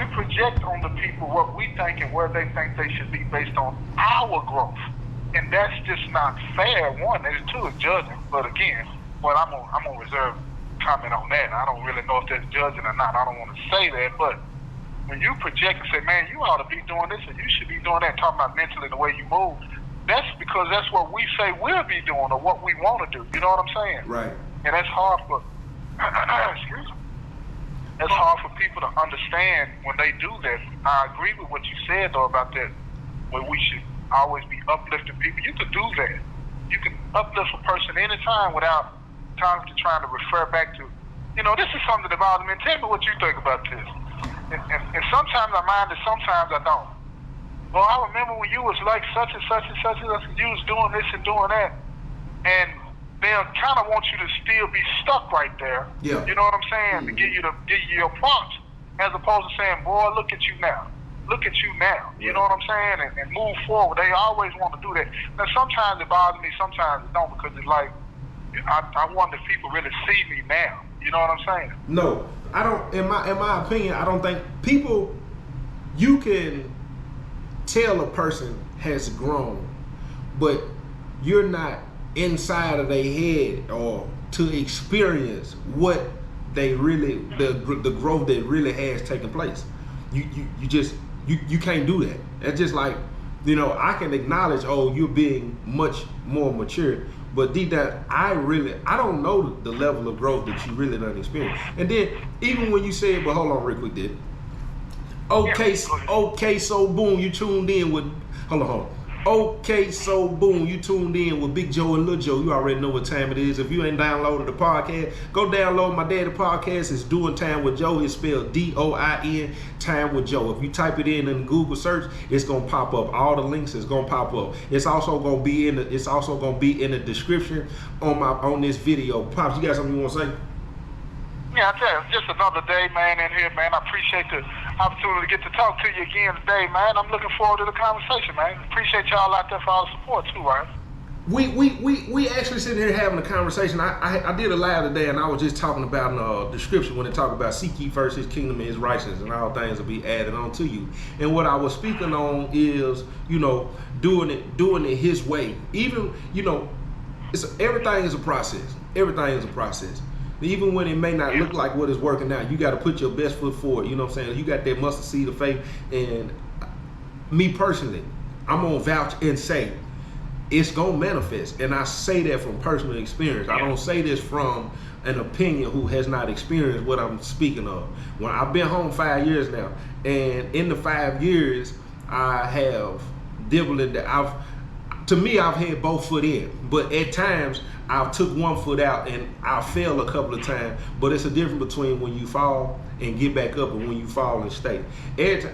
We project on the people what we think and where they think they should be based on our growth. And that's just not fair. One, and two, is judging. But again, well, I'm gonna reserve comment on that. I don't really know if that's judging or not. I don't want to say that, but when you project and say, man, you ought to be doing this and you should be doing that, talking about mentally the way you move, that's because that's what we say we'll be doing or what we want to do. You know what I'm saying? Right. And that's hard for excuse me. That's hard for people to understand when they do that. I agree with what you said though about that, where we should always be uplifting people. You can do that. You can uplift a person anytime without constantly trying to refer back to, you know, this is something that bothers me. Tell me what you think about this. And sometimes I mind it, sometimes I don't. Well, I remember when you was like such and such and such and such, and you was doing this and doing that, and they'll kind of want you to still be stuck right there. Yeah. You know what I'm saying? To give you your prompts, as opposed to saying, boy, look at you now. Look at you now. You know what I'm saying? And move forward. They always want to do that. Now, sometimes it bothers me, sometimes it don't, because it's like, I wonder if people really see me now. You know what I'm saying? No, I don't. In my opinion, I don't think people. You can tell a person has grown, but you're not inside of their head or to experience what they really the growth that really has taken place. You can't do that. It's just like, you know, I can acknowledge, oh, you're being much more mature. But deep down, I don't know the level of growth that you really done experience. And then, even when you said, but hold on real quick, dude. Okay, so boom, you tuned in with, hold on. Okay, so boom, you tuned in with Big Joe and Lil Joe. You already know what time it is. If you ain't downloaded the podcast, go download my daddy podcast. It's Doing Time with Joe. It's spelled DOIN, Time with Joe. If you type it in Google search, it's gonna pop up. All the links is gonna pop up. It's also gonna be in the description on this video. Pops, you got something you want to say? Yeah, I tell you, it's just another day, man, in here, man. I appreciate the opportunity to get to talk to you again today, man. I'm looking forward to the conversation, man. Appreciate y'all out there for all the support too, right? We actually sitting here having a conversation. I did a live today, and I was just talking about the scripture when it talk about seek ye first his kingdom and his righteousness, and all things will be added on to you. And what I was speaking on is, you know, doing it his way. Even, you know, everything is a process. Everything is a process. Even when it may not look like what is working out, you got to put your best foot forward. You know what I'm saying? You got that mustard seed of faith. And me personally, I'm going to vouch and say, it's going to manifest. And I say that from personal experience. I don't say this from an opinion who has not experienced what I'm speaking of. When I've been home 5 years now, and in the 5 years, I have dabbled in that. I've had both foot in, but at times I took one foot out and I fell a couple of times. But it's a difference between when you fall and get back up and when you fall and stay.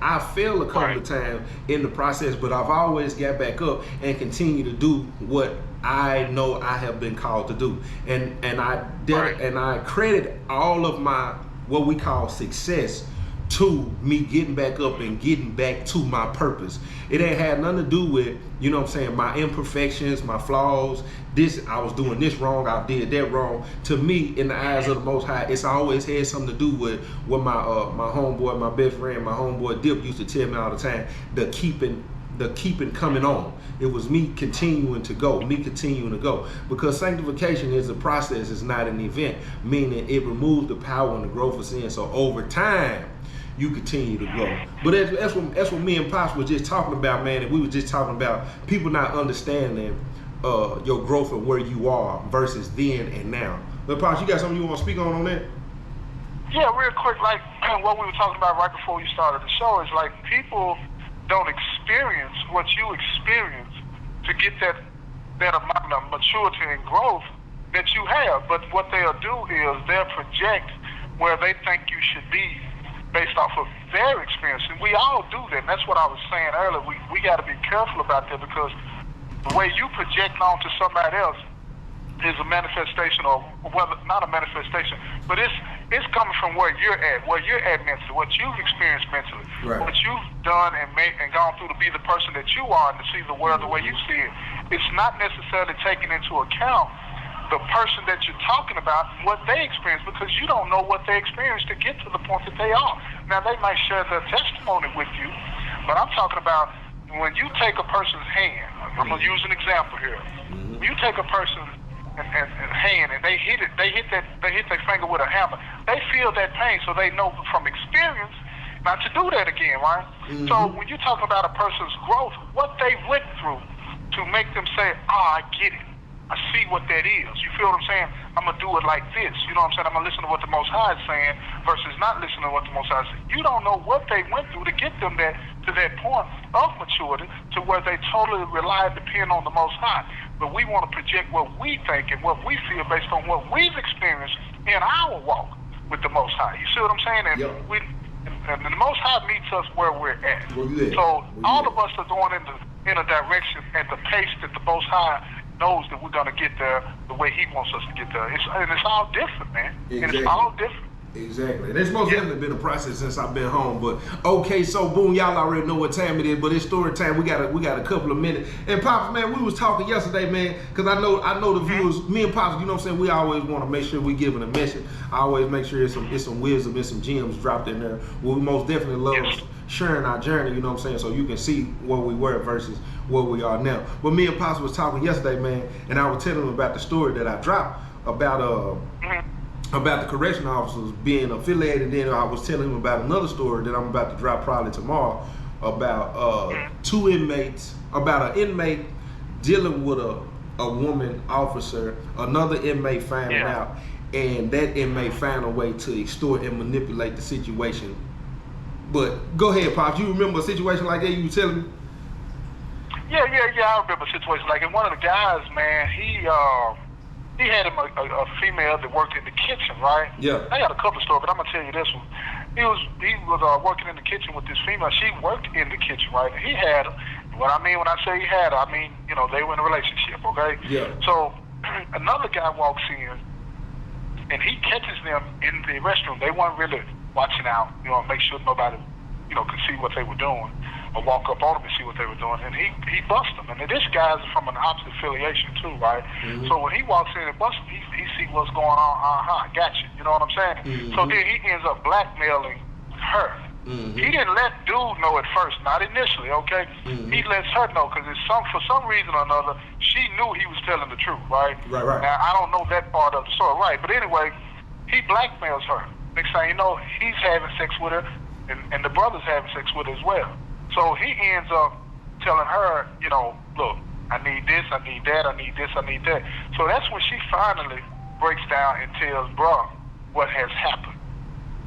I fell a couple of times in the process, but I've always got back up and continue to do what I know I have been called to do. And I credit all of my what we call success to me getting back up and getting back to my purpose. It ain't had nothing to do with, you know what I'm saying, my imperfections, my flaws. I was doing this wrong, I did that wrong. To me, in the eyes of the Most High, it's always had something to do with what my homeboy, my best friend, my homeboy Dip used to tell me all the time, the keeping coming on. It was me continuing to go, because sanctification is a process, it's not an event, meaning it removes the power and the growth of sin. So over time, you continue to grow. But that's what me and Pops were just talking about, man. And we were just talking about people not understanding your growth and where you are versus then and now. But Pops, you got something you want to speak on that? Yeah, real quick, like what we were talking about right before you started the show is like people don't experience what you experience to get that amount of maturity and growth that you have. But what they'll do is they'll project where they think you should be based off of their experience. And we all do that. And that's what I was saying earlier. We got to be careful about that, because the way you project onto somebody else is a manifestation, or whether not a manifestation, but it's coming from where you're at mentally, what you've experienced mentally, what you've done and gone through to be the person that you are and to see the world the way you see it. It's not necessarily taking into account the person that you're talking about, what they experience, because you don't know what they experience to get to the point that they are. Now, they might share their testimony with you, but I'm talking about when you take a person's hand. I'm going to use an example here. When you take a person's hand and they hit their finger with a hammer, they feel that pain, so they know from experience not to do that again, right? So when you talk about a person's growth, what they went through to make them say, I get it. I see what that is. You feel what I'm saying? I'm going to do it like this. You know what I'm saying? I'm going to listen to what the Most High is saying versus not listening to what the Most High is saying. You don't know what they went through to get them to that point of maturity to where they totally rely and depend on the Most High. But we want to project what we think and what we feel based on what we've experienced in our walk with the Most High. You see what I'm saying? And and the Most High meets us where we're at. So all of us are going in a direction at the pace that the Most High knows that we're going to get there the way he wants us to get there. And it's all different, man. Exactly. And it's all different. Exactly. And it's most definitely been a process since I've been home. But okay, so boom, y'all already know what time it is, but it's story time. We got a couple of minutes. And Pops, man, we was talking yesterday, man, because I know the viewers, me and Pops, you know what I'm saying, we always want to make sure we giving a message. I always make sure it's some wisdom and some gems dropped in there. Well, we most definitely love sharing our journey, you know what I'm saying, so you can see where we were versus where we are now. But me and Pops was talking yesterday, man, and I was telling him about the story that I dropped about the correctional officers being affiliated. Then I was telling him about another story that I'm about to drop probably tomorrow about about an inmate dealing with a woman officer, another inmate finding out, and that inmate found a way to extort and manipulate the situation. But go ahead, Pops. You remember a situation like that you were telling me? Yeah. I remember a situation like it. One of the guys, man, he had a female that worked in the kitchen, right? Yeah. I got a couple of stories, but I'm gonna tell you this one. He was working in the kitchen with this female. She worked in the kitchen, right? He had her. What I mean when I say he had her, I mean, you know, they were in a relationship, okay? Yeah. So another guy walks in, and he catches them in the restroom. They weren't really watching out, you know, make sure nobody, you know, could see what they were doing, or walk up on them and see what they were doing. And he busts them. And this guy's from an opposite affiliation too, right? So when he walks in and busts them, he sees what's going on. Gotcha. You know what I'm saying? So then he ends up blackmailing her. He didn't let dude know at first, not initially, okay? He lets her know because for some reason or another, she knew he was telling the truth, right? Right. Now, I don't know that part of the story, right? But anyway, he blackmails her. Next thing you know, he's having sex with her, and the brother's having sex with her as well. So he ends up telling her, you know, look, I need this, I need that, I need this, I need that. So that's when she finally breaks down and tells bruh what has happened.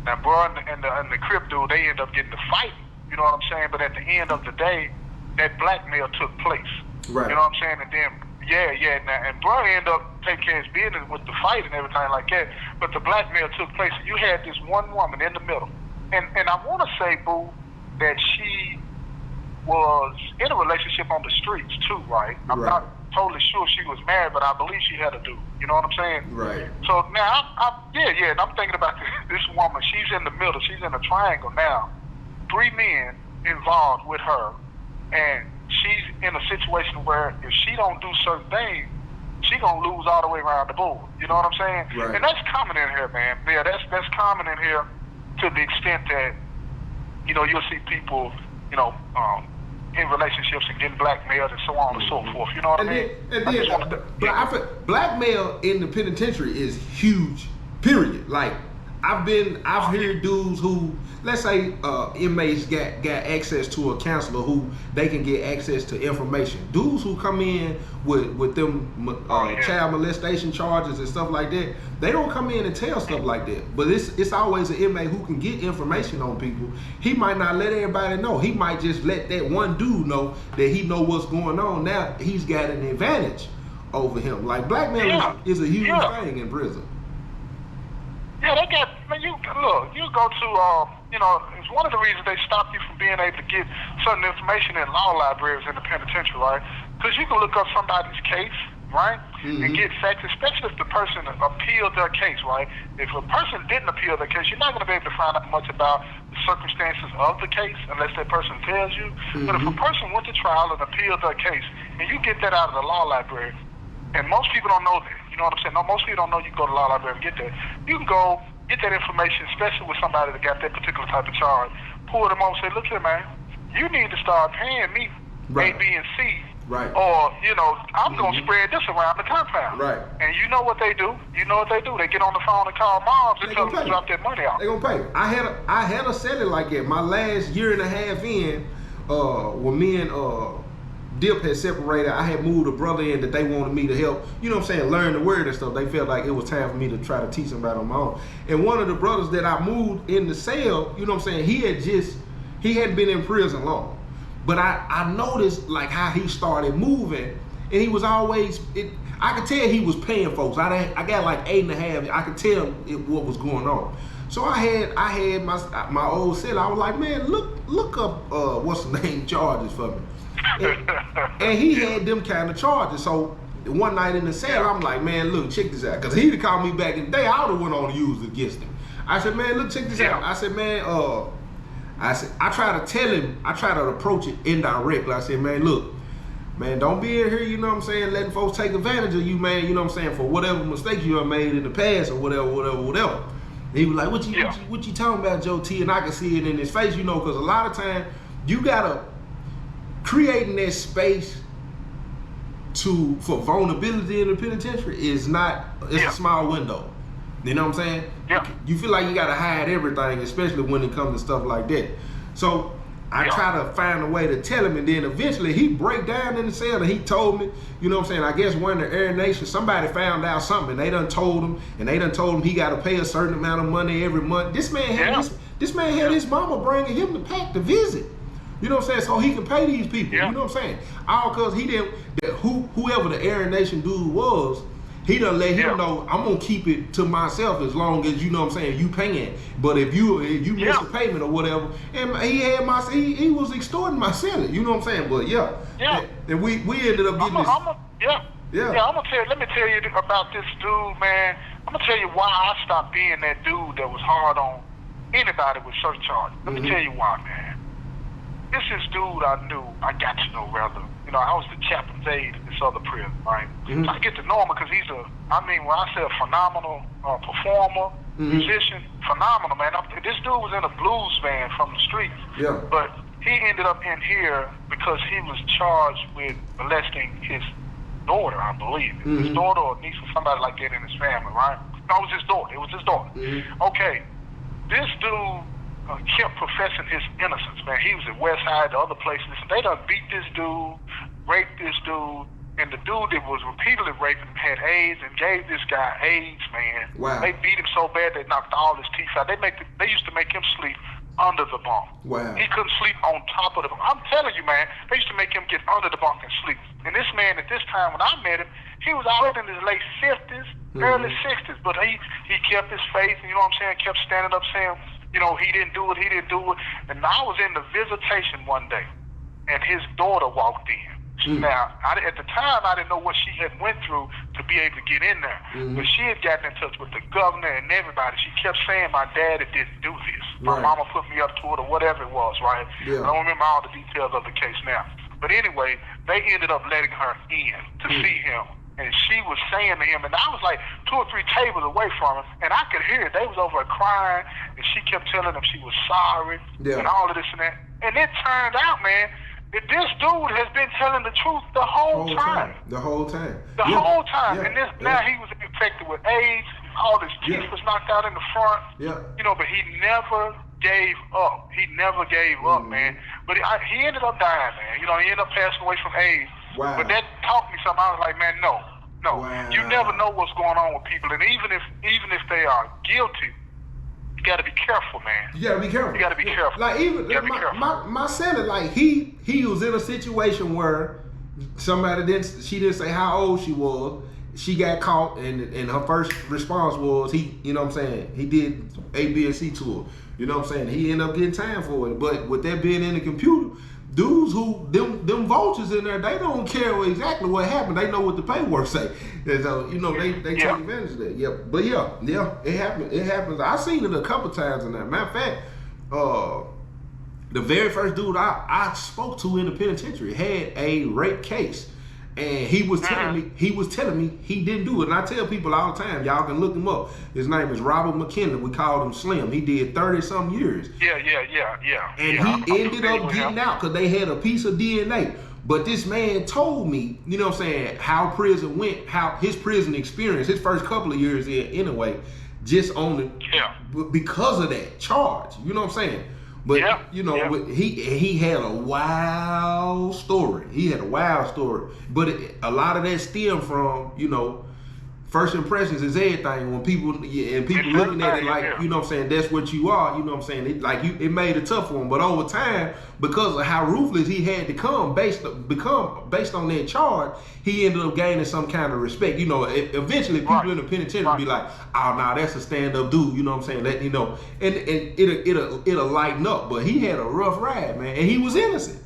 Now, bruh and the Crip dude, they end up getting to fight, you know what I'm saying? But at the end of the day, that blackmail took place. Right. You know what I'm saying? And then, and bruh ended up taking care of his business with the fight and everything like that. But the blackmail took place. You had this one woman in the middle. And I want to say, boo, that she was in a relationship on the streets too, right? I'm not totally sure she was married, but I believe she had a dude. You know what I'm saying? Right. So now, and I'm thinking about this woman. She's in the middle. She's in a triangle now. 3 men involved with her, and she's in a situation where if she don't do certain things, she gonna lose all the way around the board. You know what I'm saying? Right. And that's common in here, man. Yeah, that's common in here to the extent that, you know, you'll see people, you know, in relationships and getting blackmailed and so on and so forth. You know what I mean? But I feel blackmail in the penitentiary is huge. Period. Like I've heard dudes who, let's say inmates got access to a counselor who they can get access to information. Dudes who come in with them child molestation charges and stuff like that, they don't come in and tell stuff like that. But it's always an inmate who can get information on people. He might not let everybody know. He might just let that one dude know that he know what's going on. Now he's got an advantage over him. Like blackmail is a huge thing in prison. Yeah, they got, man, you go to, you know, it's one of the reasons they stop you from being able to get certain information in law libraries in the penitentiary, right? Because you can look up somebody's case, right? And get facts, especially if the person appealed their case, right? If a person didn't appeal their case, you're not going to be able to find out much about the circumstances of the case unless that person tells you. But if a person went to trial and appealed their case, and you get that out of the law library, and most people don't know that. You know what I'm saying? No, most people don't know you can go to the law library and get that. You can go, get that information, especially with somebody that got that particular type of charge, pull them on and say, look here, man, you need to start paying me A, B, and C. Right. Or, you know, I'm going to spread this around the compound. Right. And you know what they do? You know what they do? They get on the phone and call moms and tell them to drop that money out. They're going to pay. I had a setting like that. My last year and a half in, when me and Dip had separated, I had moved a brother in that they wanted me to help, you know what I'm saying, learn the word and stuff. They felt like it was time for me to try to teach them about on my own. And one of the brothers that I moved in the cell, you know what I'm saying, he hadn't been in prison long. But I noticed like how he started moving, and he was always, I could tell he was paying folks. I got like 8.5, I could tell what was going on. So I had my old cell. I was like, man, look up what's the name charges for me. And he had them kind of charges. So one night in the cell, I'm like, man, look, check this out. Because he'd have called me back in the day, I would have went on to use it against him. I said, man, look, check this out. I said, man, I try to tell him, I try to approach it indirectly. I said, man, look, man, don't be in here, you know what I'm saying, letting folks take advantage of you, man, you know what I'm saying, for whatever mistakes you have made in the past or whatever. And he was like, what you talking about, Joe T? And I can see it in his face, you know, because a lot of time you gotta creating that space for vulnerability in the penitentiary is not, it's a small window. You know what I'm saying? Yeah. You feel like you gotta hide everything, especially when it comes to stuff like that. So I try to find a way to tell him, and then eventually he break down in the cell and he told me, you know what I'm saying, I guess when the Air Nation, somebody found out something, and they done told him he gotta pay a certain amount of money every month. This man had his mama bringing him the pack to visit. You know what I'm saying? So he can pay these people. You know what I'm saying? All because he didn't, whoever the Air Nation dude was, he done let him know, I'm gonna keep it to myself as long as, you know what I'm saying, you paying. But if you miss a payment or whatever, and he was extorting my salary, you know what I'm saying? But and we ended up getting let me tell you about this dude, man. I'm gonna tell you why I stopped being that dude that was hard on anybody with search charges. Let me tell you why, man. This is dude I knew, I got to know rather. You know, I was the chaplain's aide in this other prison, right? So I get to know him because he's when I say a phenomenal performer, musician, phenomenal, man. This dude was in a blues band from the streets. Yeah. But he ended up in here because he was charged with molesting his daughter, I believe. His daughter or niece or somebody like that in his family, right? No, it was his daughter. Okay. This dude kept professing his innocence, man. He was at West Side, the other places. They done beat this dude, raped this dude, and the dude that was repeatedly raping him had AIDS and gave this guy AIDS, man. Wow. They beat him so bad they knocked all his teeth out. They used to make him sleep under the bunk. Wow. He couldn't sleep on top of the bunk. I'm telling you, man, they used to make him get under the bunk and sleep. And this man at this time when I met him, he was already in his late 50s, early 60s, but he kept his faith, and you know what I'm saying, kept standing up saying, you know, he didn't do it. And I was in the visitation one day, and his daughter walked in. Now, at the time, I didn't know what she had went through to be able to get in there. But she had gotten in touch with the governor and everybody. She kept saying my daddy didn't do this. My mama put me up to it or whatever it was, right? I don't remember all the details of the case now. But anyway, they ended up letting her in to see him. And she was saying to him, and I was like 2 or 3 tables away from him, and I could hear it. They was over there crying, and she kept telling him she was sorry and all of this and that. And it turned out, man, that this dude has been telling the truth the whole time. The whole time. Whole time. And now he was infected with AIDS. All his teeth was knocked out in the front. You know, but he never gave up. Man. But he ended up dying, man. You know, he ended up passing away from AIDS. Wow. But that taught me something. I was like, man, no. Wow. You never know what's going on with people, and even if they are guilty, you got to be careful, man. You got to be careful. Like even my son, like he was in a situation where she didn't say how old she was. She got caught, and her first response was he did A, B, and C to her. You know what I'm saying? He ended up getting time for it. But with that being in the computer, dudes who them vultures in there, they don't care exactly what happened. They know what the paperwork say. And so, you know, they take advantage of that. But it happens. I've seen it a couple times in that. Matter of fact, the very first dude I spoke to in the penitentiary had a rape case. And he was telling me he didn't do it. And I tell people all the time, y'all can look him up. His name is Robert McKinley. We called him Slim. He did 30-some years. Yeah. And he ended up getting out because they had a piece of DNA. But this man told me, you know what I'm saying, how prison went, how his prison experience, his first couple of years in anyway, just on the because of that charge. You know what I'm saying? But he had a wild story. But a lot of that stemmed from, you know, first impressions is everything. When people looking at it like, you know what I'm saying, that's what you are, you know what I'm saying, it made it tough for him. But over time, because of how ruthless he had to become based on that charge, he ended up gaining some kind of respect. You know, eventually people in the penitentiary be like, oh, nah, that's a stand-up dude, you know what I'm saying, that, you know, and it'll lighten up. But he had a rough ride, man, and he was innocent.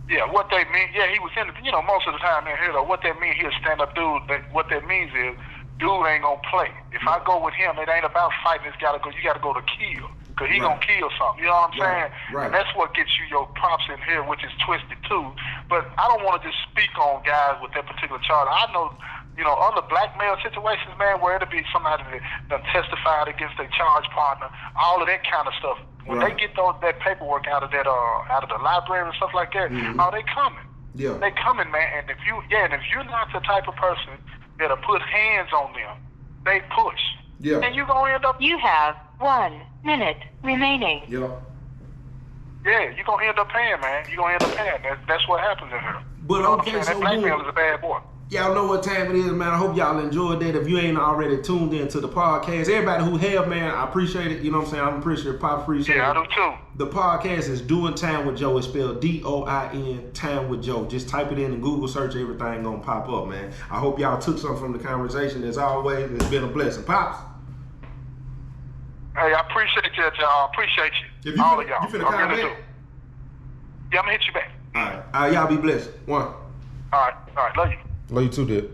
Yeah, what they mean, he was in, you know, most of the time in here, though, what that means, he a stand-up dude, what that means is, dude ain't gonna play. If I go with him, it ain't about fighting, you gotta go to kill, because he gonna kill something, you know what I'm saying? And that's what gets you your props in here, which is twisted too. But I don't want to just speak on guys with that particular charge. I know, you know, other blackmail situations, man, where it'll be somebody that testified against their charge partner, all of that kind of stuff. When they get that paperwork out of the library and stuff like that, they coming. Yeah. They coming, man. And if you're not the type of person that'll put hands on them, they push. Yeah. And you're gonna end up. You have 1 minute remaining. Yeah. Yeah, you're gonna end up paying, man. You're gonna end up paying. That's what happens in here. But you know okay, so that blackmail is a bad boy. Y'all know what time it is, man. I hope y'all enjoyed that. If you ain't already tuned into the podcast, everybody who have, man, I appreciate it. You know what I'm saying? I'm appreciative. Pop appreciate it. Yeah, I do too. The podcast is Doing Time with Joe. It's spelled D-O-I-N, Time with Joe. Just type it in Google search, everything gonna pop up, man. I hope y'all took something from the conversation. As always, it's been a blessing. Pops. Hey, I appreciate you, y'all. Appreciate you. All of y'all. You finna comment? Yeah, I'm gonna hit you back. All right. Y'all be blessed. One. All right. Love you. Love you too, dude.